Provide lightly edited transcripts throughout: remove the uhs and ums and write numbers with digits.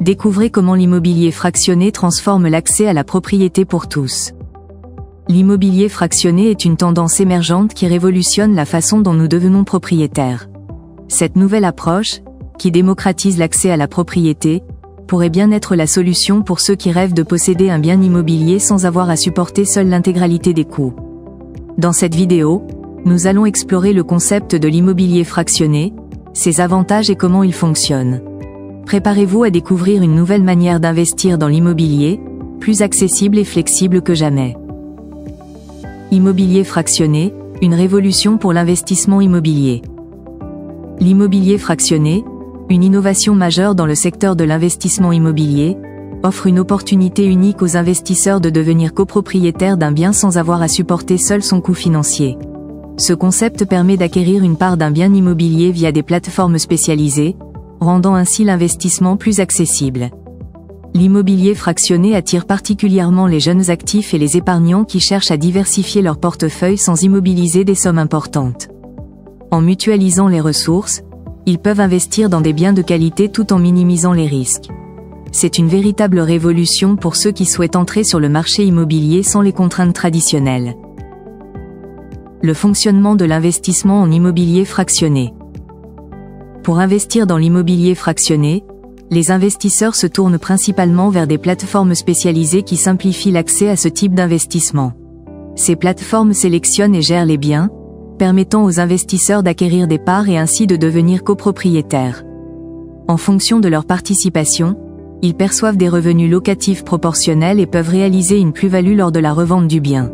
Découvrez comment l'immobilier fractionné transforme l'accès à la propriété pour tous. L'immobilier fractionné est une tendance émergente qui révolutionne la façon dont nous devenons propriétaires. Cette nouvelle approche, qui démocratise l'accès à la propriété, pourrait bien être la solution pour ceux qui rêvent de posséder un bien immobilier sans avoir à supporter seule l'intégralité des coûts. Dans cette vidéo, nous allons explorer le concept de l'immobilier fractionné, ses avantages et comment il fonctionne. Préparez-vous à découvrir une nouvelle manière d'investir dans l'immobilier, plus accessible et flexible que jamais. Immobilier fractionné, une révolution pour l'investissement immobilier. L'immobilier fractionné, une innovation majeure dans le secteur de l'investissement immobilier, offre une opportunité unique aux investisseurs de devenir copropriétaires d'un bien sans avoir à supporter seul son coût financier. Ce concept permet d'acquérir une part d'un bien immobilier via des plateformes spécialisées, rendant ainsi l'investissement plus accessible. L'immobilier fractionné attire particulièrement les jeunes actifs et les épargnants qui cherchent à diversifier leur portefeuille sans immobiliser des sommes importantes. En mutualisant les ressources, ils peuvent investir dans des biens de qualité tout en minimisant les risques. C'est une véritable révolution pour ceux qui souhaitent entrer sur le marché immobilier sans les contraintes traditionnelles. Le fonctionnement de l'investissement en immobilier fractionné. Pour investir dans l'immobilier fractionné, les investisseurs se tournent principalement vers des plateformes spécialisées qui simplifient l'accès à ce type d'investissement. Ces plateformes sélectionnent et gèrent les biens, permettant aux investisseurs d'acquérir des parts et ainsi de devenir copropriétaires. En fonction de leur participation, ils perçoivent des revenus locatifs proportionnels et peuvent réaliser une plus-value lors de la revente du bien.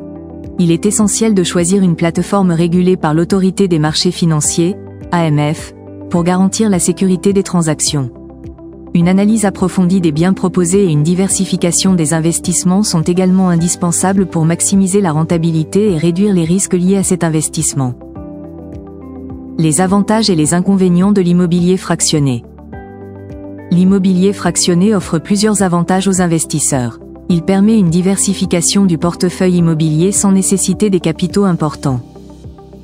Il est essentiel de choisir une plateforme régulée par l'Autorité des marchés financiers, AMF, pour garantir la sécurité des transactions. Une analyse approfondie des biens proposés et une diversification des investissements sont également indispensables pour maximiser la rentabilité et réduire les risques liés à cet investissement. Les avantages et les inconvénients de l'immobilier fractionné. L'immobilier fractionné offre plusieurs avantages aux investisseurs. Il permet une diversification du portefeuille immobilier sans nécessiter des capitaux importants.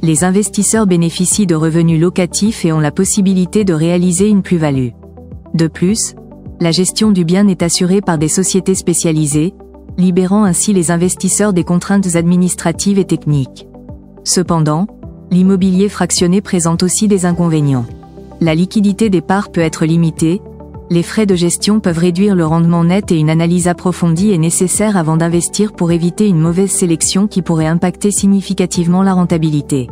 Les investisseurs bénéficient de revenus locatifs et ont la possibilité de réaliser une plus-value. De plus, la gestion du bien est assurée par des sociétés spécialisées, libérant ainsi les investisseurs des contraintes administratives et techniques. Cependant, l'immobilier fractionné présente aussi des inconvénients. La liquidité des parts peut être limitée, les frais de gestion peuvent réduire le rendement net et une analyse approfondie est nécessaire avant d'investir pour éviter une mauvaise sélection qui pourrait impacter significativement la rentabilité.